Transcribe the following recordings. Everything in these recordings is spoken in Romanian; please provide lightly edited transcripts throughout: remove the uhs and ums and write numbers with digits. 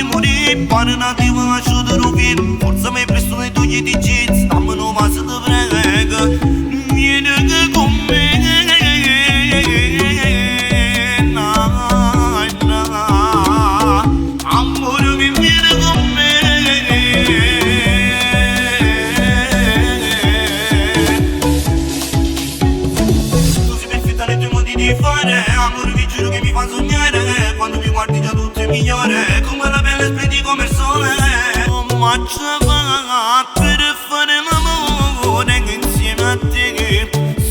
di muri Pare nativă așa de rubin Forța mea presune tu e diciți Stamă numai să te vrega Viene că cu mine Amorul mi viene cu mine Tu sei perfetta nei tuoi modi di fare Amore vi giuro che mi fa sognare Quando mi guardi già tutto è migliore Come la pelle splendi come il sole Ma ce va per fare l'amore insieme a te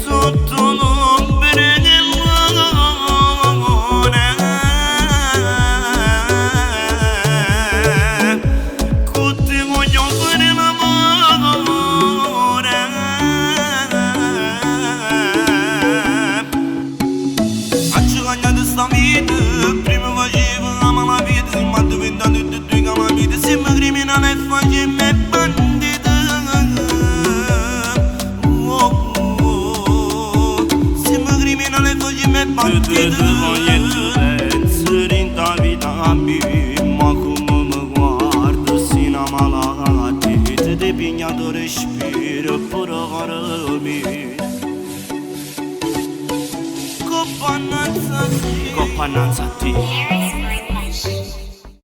Sotto l'ombre del lune Con te voglio fare l'amore Faccio cagnare sta vita Prima facevo ama la vita Ma diventando tutto che la vita Sembra criminale e facciamo bandita Sembra criminale e facciamo bandita Țări în ta vita Ma come mi guardo Sina malati Te de pignado respiro Pura harami Coppa nanzati